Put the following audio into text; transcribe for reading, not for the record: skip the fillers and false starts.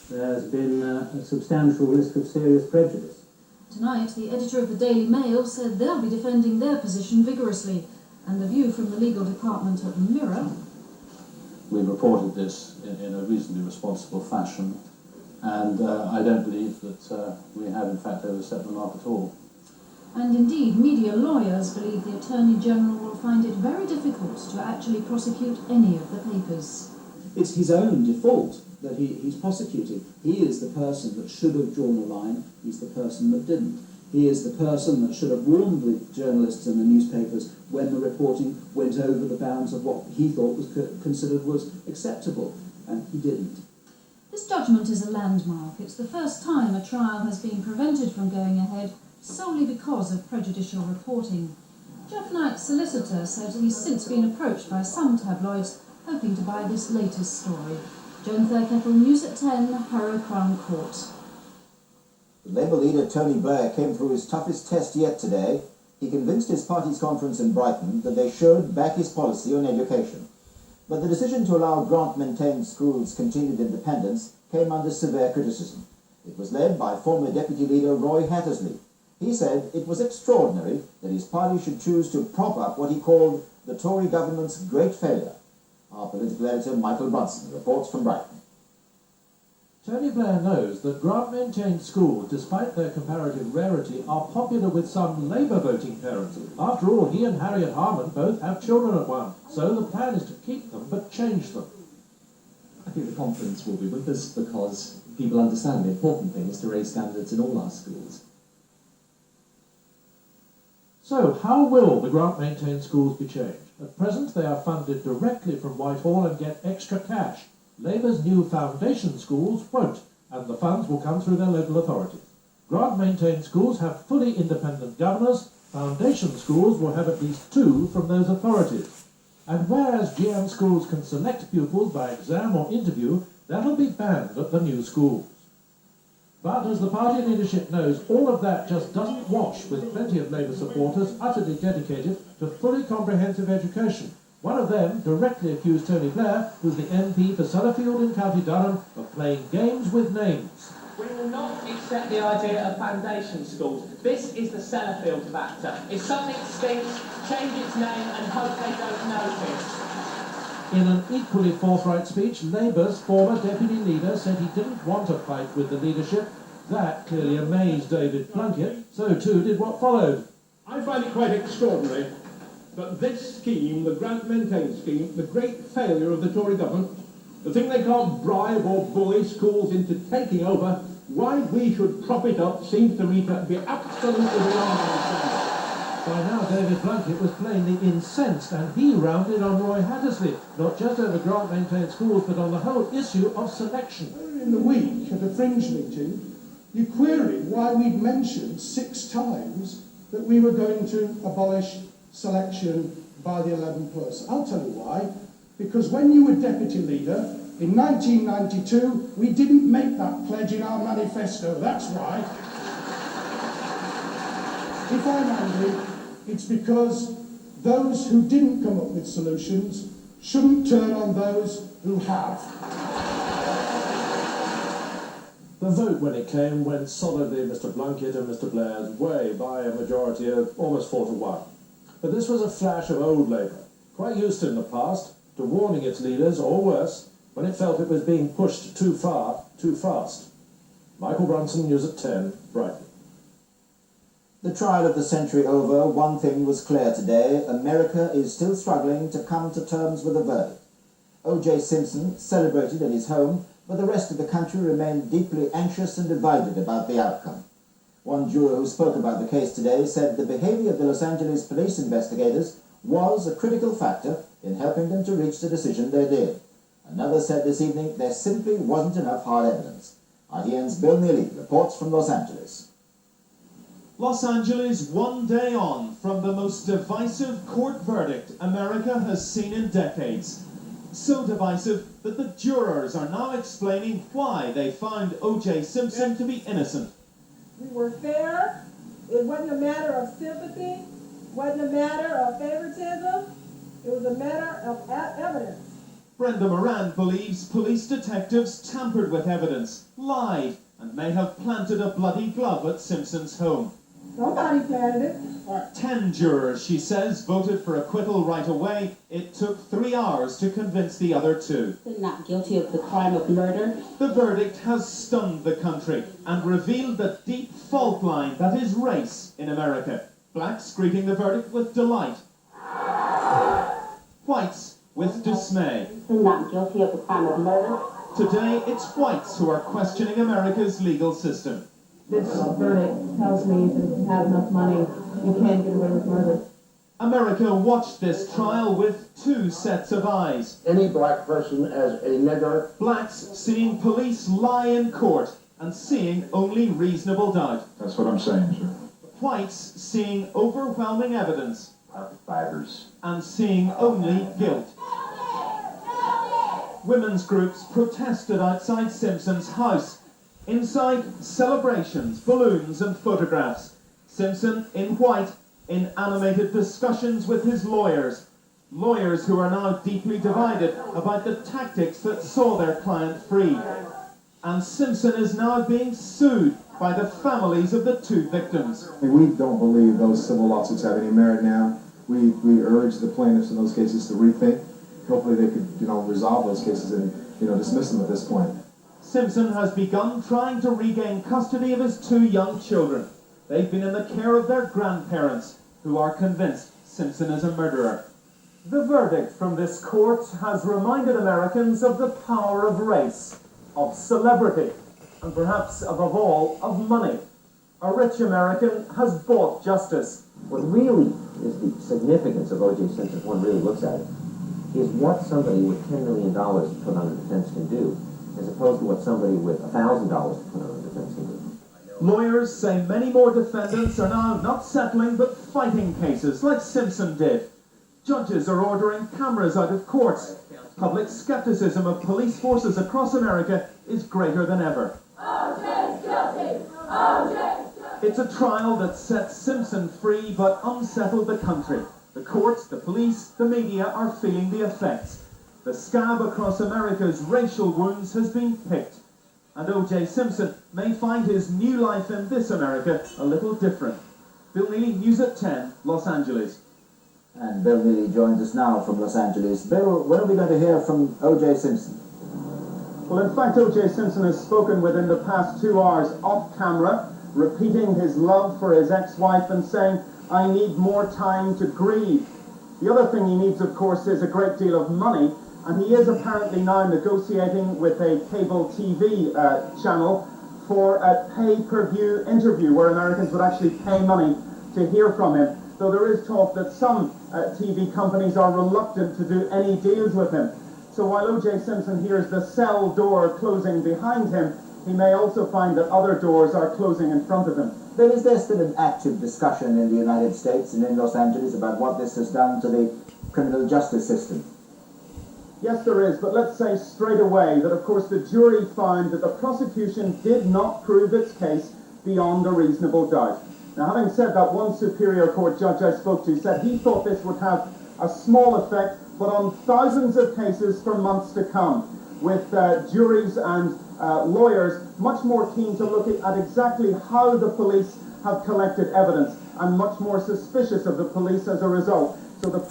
there's been a substantial risk of serious prejudice. Tonight, the editor of the Daily Mail said they'll be defending their position vigorously, and the view from the legal department at the Mirror. We've reported this in a reasonably responsible fashion, and I don't believe that we have in fact overstepped the mark at all. And indeed, media lawyers believe the Attorney General will find it very difficult to actually prosecute any of the papers. It's his own default that he's prosecuting. He is the person that should have drawn the line. He's the person that didn't. He is the person that should have warned the journalists and the newspapers when the reporting went over the bounds of what he thought was considered was acceptable, and he didn't. This judgment is a landmark. It's the first time a trial has been prevented from going ahead solely because of prejudicial reporting. Jeff Knight's solicitor said he's since been approached by some tabloids hoping to buy this latest story. Joan Thurkettle, News at 10, Harrow Crown Court. The Labour leader Tony Blair came through his toughest test yet today. He convinced his party's conference in Brighton that they should back his policy on education. But the decision to allow grant-maintained schools continued independence came under severe criticism. It was led by former Deputy Leader Roy Hattersley. He said it was extraordinary that his party should choose to prop up what he called the Tory government's great failure. Our political editor Michael Brunson reports from Brighton. Tony Blair knows that grant-maintained schools, despite their comparative rarity, are popular with some Labour voting parents. After all, he and Harriet Harman both have children at one, so the plan is to keep them but change them. I think the conference will be with us because people understand the important thing is to raise standards in all our schools. So, how will the grant-maintained schools be changed? At present, they are funded directly from Whitehall and get extra cash. Labour's new foundation schools won't, and the funds will come through their local authorities. Grant-maintained schools have fully independent governors. Foundation schools will have at least 2 from those authorities. And whereas GM schools can select pupils by exam or interview, that'll be banned at the new schools. But as the party leadership knows, all of that just doesn't wash with plenty of Labour supporters utterly dedicated to fully comprehensive education. One of them directly accused Tony Blair, who's the MP for Sellafield in County Durham, of playing games with names. We will not accept the idea of foundation schools. This is the Sellafield factor. If something stinks, change its name and hope they don't notice. In an equally forthright speech, Labour's former deputy leader said he didn't want a fight with the leadership. That clearly amazed David Plunkett, so too did what followed. I find it quite extraordinary that this scheme, the grant-maintained scheme, the great failure of the Tory government, the thing they can't bribe or bully schools into taking over, why we should prop it up seems to me to be absolutely beyond understanding. By now, David Plunkett was plainly incensed, and he rounded on Roy Hattersley, not just over grant-maintained schools, but on the whole issue of selection. Earlier in the week, at a fringe meeting, you queried why we'd mentioned 6 times that we were going to abolish selection by the 11 plus. I'll tell you why. Because when you were deputy leader, in 1992, we didn't make that pledge in our manifesto. That's right. If I'm angry, it's because those who didn't come up with solutions shouldn't turn on those who have. The vote, when it came, went solidly Mr. Plunkett and Mr. Blair's way by a majority of almost 4-1. But this was a flash of old Labour, quite used to in the past to warning its leaders, or worse, when it felt it was being pushed too far, too fast. Michael Brunson, News at 10, Brighton. The trial of the century over, one thing was clear today: America is still struggling to come to terms with a verdict. OJ Simpson celebrated at his home, but the rest of the country remained deeply anxious and divided about the outcome. One juror who spoke about the case today said the behavior of the Los Angeles police investigators was a critical factor in helping them to reach the decision they did. Another said this evening there simply wasn't enough hard evidence. ITN's Bill Neely reports from Los Angeles. Los Angeles, one day on from the most divisive court verdict America has seen in decades. So divisive that the jurors are now explaining why they found OJ Simpson to be innocent. We were fair. It wasn't a matter of sympathy. It wasn't a matter of favoritism. It was a matter of evidence. Brenda Moran believes police detectives tampered with evidence, lied, and may have planted a bloody glove at Simpson's home. Nobody planted it. 10 jurors, she says, voted for acquittal right away. It took 3 hours to convince the other 2. They're not guilty of the crime of murder. The verdict has stunned the country and revealed the deep fault line that is race in America. Blacks greeting the verdict with delight. Whites with dismay. They're not guilty of the crime of murder. Today, it's whites who are questioning America's legal system. This verdict tells me that if you have enough money, you can get away with murder. America watched this trial with 2 sets of eyes. Any black person as a nigger. Blacks seeing police lie in court and seeing only reasonable doubt. That's what I'm saying, sir. Whites seeing overwhelming evidence. Carpetbaggers. And seeing only guilt. Women's groups protested outside Simpson's house. Inside, celebrations, balloons and photographs. Simpson, in white, in animated discussions with his lawyers. Lawyers who are now deeply divided about the tactics that saw their client freed. And Simpson is now being sued by the families of the 2 victims. We don't believe those civil lawsuits have any merit now. We urge the plaintiffs in those cases to rethink. Hopefully they could, resolve those cases and, dismiss them at this point. Simpson has begun trying to regain custody of his 2 young children. They've been in the care of their grandparents, who are convinced Simpson is a murderer. The verdict from this court has reminded Americans of the power of race, of celebrity, and perhaps above all, of money. A rich American has bought justice. What really is the significance of O.J. Simpson, if one really looks at it, is what somebody with $10 million to put on a defense can do, as opposed to what somebody with $1,000 to put on a defense can do. Lawyers say many more defendants are now not settling but fighting cases like Simpson did. Judges are ordering cameras out of courts. Public skepticism of police forces across America is greater than ever. OJ's guilty! OJ's guilty! It's a trial that set Simpson free but unsettled the country. The courts, the police, the media are feeling the effects. The scab across America's racial wounds has been picked. And O.J. Simpson may find his new life in this America a little different. Bill Neely, News at 10, Los Angeles. And Bill Neely joins us now from Los Angeles. Bill, when are we going to hear from O.J. Simpson? Well, in fact, O.J. Simpson has spoken within the past 2 hours off camera, repeating his love for his ex-wife and saying, "I need more time to grieve." The other thing he needs, of course, is a great deal of money, and he is apparently now negotiating with a cable TV channel for a pay-per-view interview where Americans would actually pay money to hear from him. Though there is talk that some TV companies are reluctant to do any deals with him. So while O.J. Simpson hears the cell door closing behind him, he may also find that other doors are closing in front of him. Bill, is there still an active discussion in the United States and in Los Angeles about what this has done to the criminal justice system? Yes, there is, but let's say straight away that, of course, the jury found that the prosecution did not prove its case beyond a reasonable doubt. Now, having said that, one Superior Court judge I spoke to said he thought this would have a small effect, but on thousands of cases for months to come, with juries and lawyers much more keen to look at exactly how the police have collected evidence and much more suspicious of the police as a result. So the